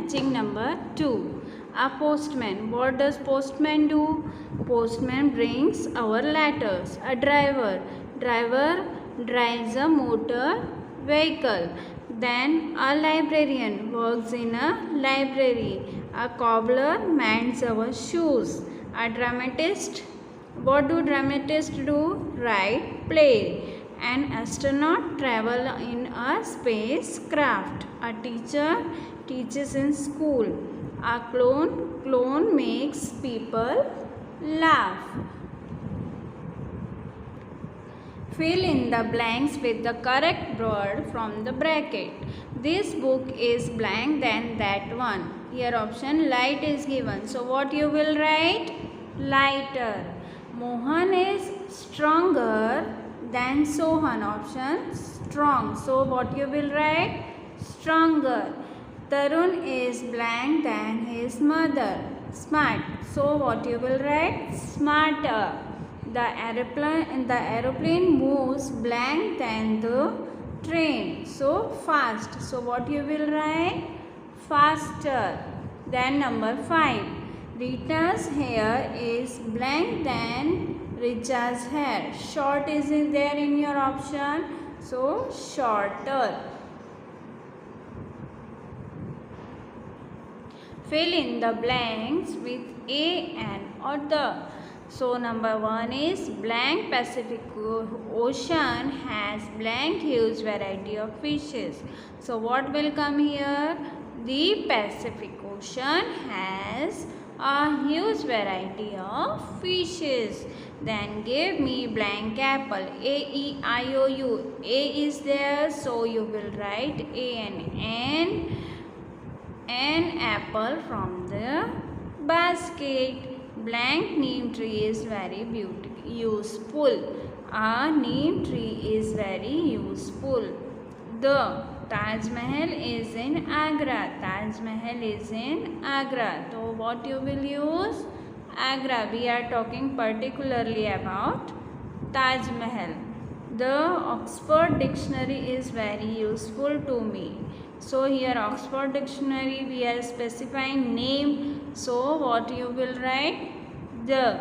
matching number 2. A postman. What does postman do? Postman brings our letters. A driver. Driver drives a motor vehicle. Then a librarian works in a library. A cobbler mends our shoes. A dramatist. What do dramatists do? Write play. An astronaut travels in a spacecraft. A teacher teaches in school. A clown makes people laugh. Fill in the blanks with the correct word from the bracket. This book is blank than that one. Here option light is given. So what you will write? Lighter. Mohan is stronger than Sohan. Option strong. So what you will write? Stronger. Tarun is blank than his mother. Smart. So what you will write? Smarter. The aeroplane moves blank than the train. So fast. So what you will write? Faster. Then number 5. Rita's hair is blank than Richa's hair. Short is there in your option. So shorter. Fill in the blanks with a and or the. So number 1 is blank Pacific Ocean has blank huge variety of fishes. So what will come here? The Pacific Ocean has a huge variety of fishes. Then give me blank apple. A-E-I-O-U. A is there, so you will write A and N. An apple from the basket. Blank neem tree is very useful. A neem tree is very useful. The Taj Mahal is in Agra. Taj Mahal is in Agra. So what you will use? Agra. We are talking particularly about Taj Mahal. The Oxford Dictionary is very useful to me. So here Oxford Dictionary we are specifying name. So what you will write? The.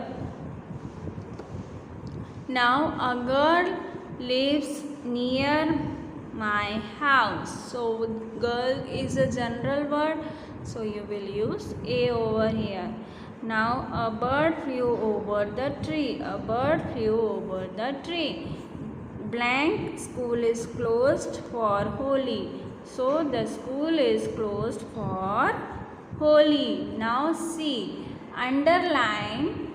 Now a girl lives near my house. So girl is a general word. So you will use A over here. Now a bird flew over the tree. A bird flew over the tree. Blank school is closed for Holi. So the school is closed for Holi. Now see. Underline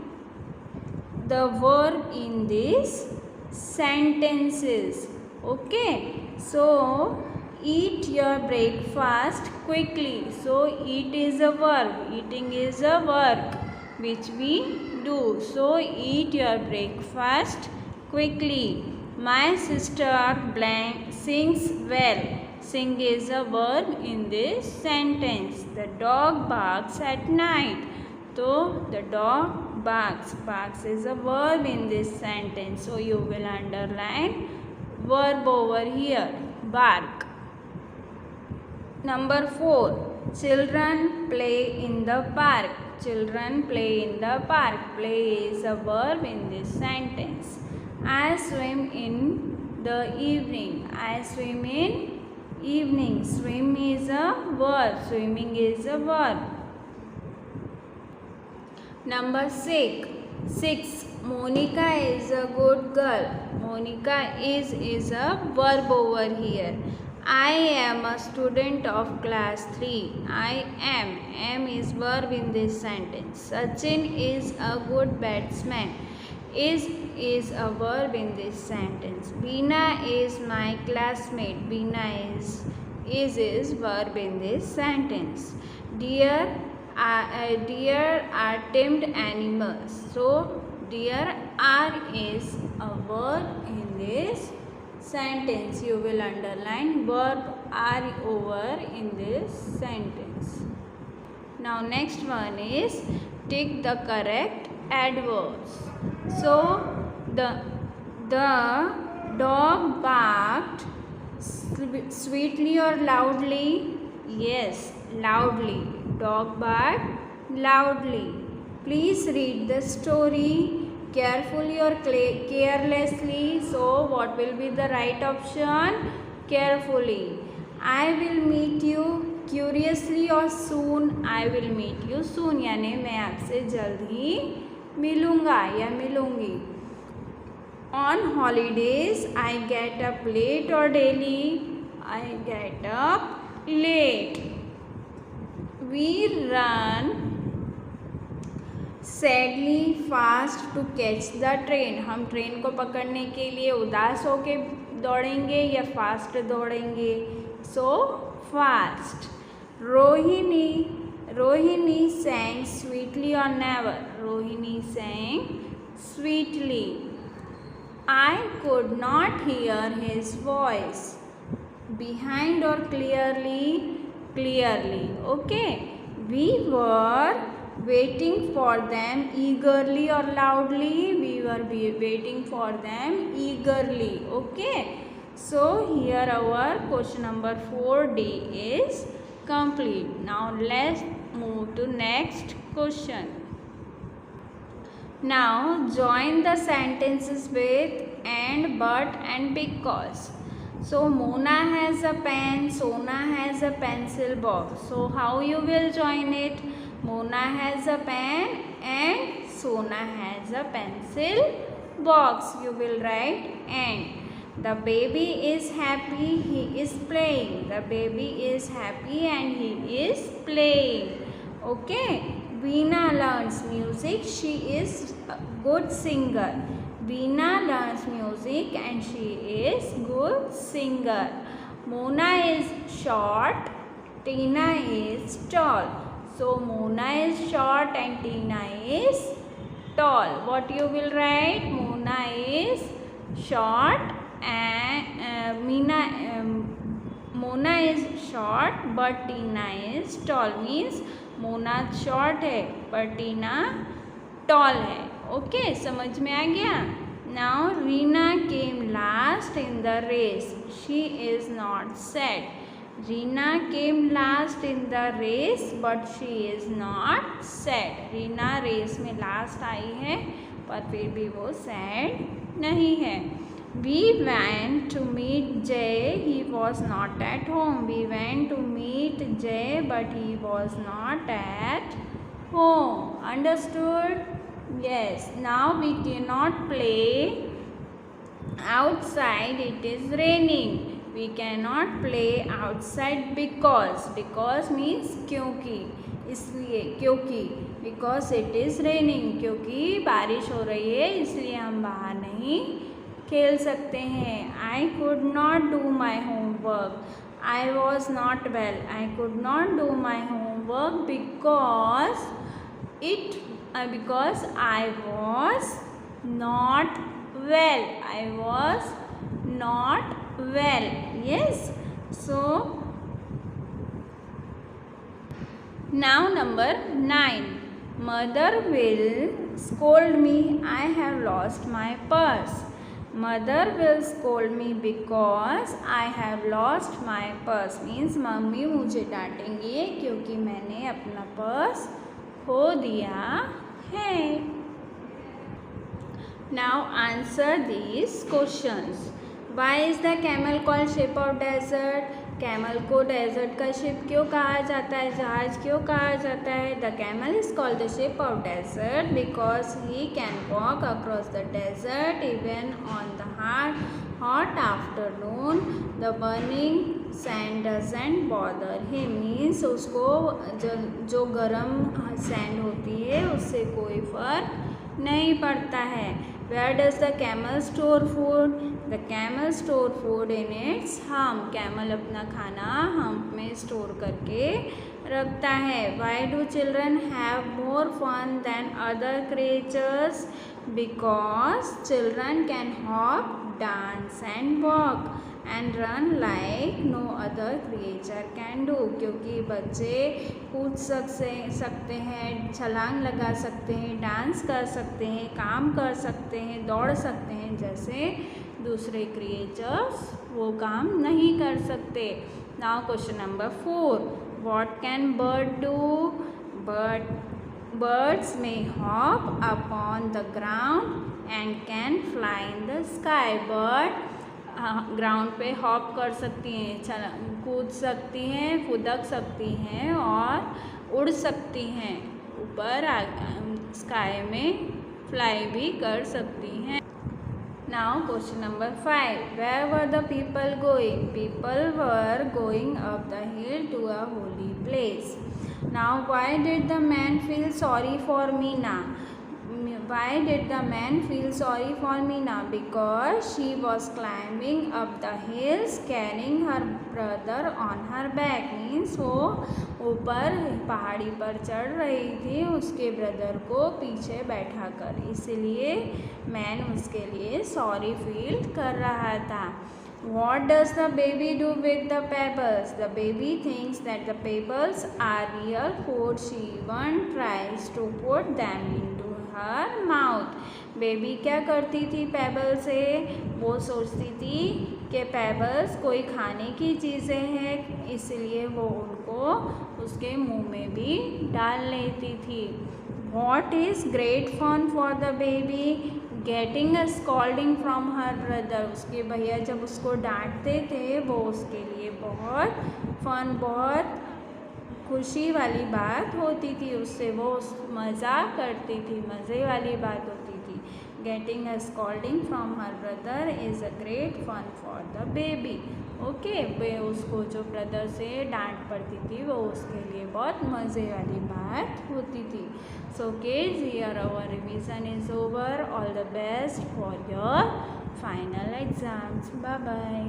the verb in these sentences. Okay. So eat your breakfast quickly. So eat is a verb. Eating is a work which we do. So eat your breakfast quickly. My sister blank sings well. Sing is a verb in this sentence. The dog barks at night. So the dog barks. Barks is a verb in this sentence. So you will underline verb over here. Bark. Number 4. Children play in the park. Children play in the park. Play is a verb in this sentence. I swim in the evening. I swim in evening. Swim is a verb. Swimming is a verb. Number 6. Monica is a good girl. Monica is a verb over here. I am a student of class 3. I am. Am is verb in this sentence. Sachin is a good batsman. Is a verb in this sentence. Beena is my classmate. Beena is verb in this sentence. Deer are tamed animals. So deer are is a verb in this sentence. You will underline verb are over in this sentence. Now next one is tick the correct adverbs. So the dog barked sweetly or loudly. Yes, loudly. Dog barked loudly. Please read the story carefully or carelessly. So what will be the right option? Carefully. I will meet you curiously or soon. I will meet you soon यानी मैं आपसे जल्द ही मिलूँगा या मिलूँगी. On holidays, I get up late or daily. I get up late. We run sadly fast to catch the train. हम train को पकड़ने के लिए उदास होके दौड़ेंगे या फास्ट दौड़ेंगे. So fast. Rohini sang sweetly or never. Rohini sang sweetly. I could not hear his voice. Behind or clearly? Clearly. Okay. We were waiting for them eagerly or loudly? We were waiting for them eagerly. Okay. So here our question number 4D is complete. Now let's move to next question. Now join the sentences with and, but and because. So Mona has a pen, Sona has a pencil box. So how you will join it? Mona has a pen and Sona has a pencil box. You will write and. The baby is happy, he is playing. The baby is happy and he is playing. Okay. Veena learns music, she is a good singer. Veena learns music and she is good singer. Mona is short, Tina is tall. So Mona is short and Tina is tall. What you will write? Mona is short and Mona is short but Tina is tall. Means Mona short है पर टीना toll है. Okay, समझ में आ गया. Now Reena came last in the race, she is not sad. Reena came last in the race but she is not sad. Reena race में last आई है पर फिर भी वो सैड नहीं है. We went to meet Jay, he was not at home. We went to meet Jay but he was not at home. Understood? Yes. Now we cannot play outside, it is raining. We cannot play outside because means क्योंकि, इसलिए क्योंकि, because it is raining, क्योंकि बारिश हो रही है इसलिए हम बाहर नहीं खेल सकते हैं. I could not do my homework. I was not well. I could not do my homework because I was not well. I was not well. Yes. So now number 9. Mother will scold me. I have lost my purse. Mother will scold me because I have lost my purse. Means mummy मुझे डांटेंगे क्योंकि मैंने अपना purse खो दिया है. Now answer these questions. Why is the camel called ship of desert? Camel को desert का ship क्यों कहा जाता है, जहाज क्यों कहा जाता है? The camel is called the ship of desert because he can walk across the desert even on the hot afternoon. The burning sand doesn't bother him. Means उसको जो गर्म सैंड होती है उससे कोई फर्क नहीं पड़ता है. Where does the camel store food? The camel store food in its hump. Camel अपना खाना hump में store करके रखता है. Why do children have more fun than other creatures? Because children can hop, dance and walk and run like no other creature can do. क्योंकि बच्चे कूद सकते हैं, छलांग लगा सकते हैं, डांस कर सकते हैं, काम कर सकते हैं, दौड़ सकते हैं, जैसे दूसरे क्रिएचर्स वो काम नहीं कर सकते. Now question number 4. What can bird do? Birds may hop upon the ground and can fly in the sky. Bird ground पे हॉप कर सकती हैं, कूद सकती हैं, फुदक सकती हैं और उड़ सकती हैं, ऊपर स्काई में फ्लाई भी कर सकती हैं. Now question number 5. Where were the people going? People were going up the hill to a holy place. Now why did the man feel sorry for Meena? Why did the man feel sorry for Meena? Because she was climbing up the hills carrying her brother on her back. Means वो ऊपर पहाड़ी पर चढ़ रही थी उसके brother को पीछे बैठा कर, इसलिए मैन उसके लिए सॉरी फील कर रहा था. What does the baby do with the pebbles? The baby thinks that the pebbles are real food. She even tries to put them into her mouth. Baby क्या करती थी पेबल से? वो सोचती थी कि पेबल्स कोई खाने की चीज़ें हैं, इसलिए वो उनको उसके मुंह में भी डाल लेती थी. What is great fun for the baby? Getting a scolding from her brother. उसके भैया जब उसको डांटते थे वो उसके लिए बहुत फन, बहुत खुशी वाली बात होती थी, उससे वो मज़ा करती थी, मज़े वाली बात होती थी. Getting a scolding from her brother is a great fun for the baby. Okay, वे उसको जो ब्रदर से डांट पड़ती थी वो उसके लिए बहुत मज़े वाली बात होती थी. So kids, here our revision is over. All the best for your final exams. Bye bye.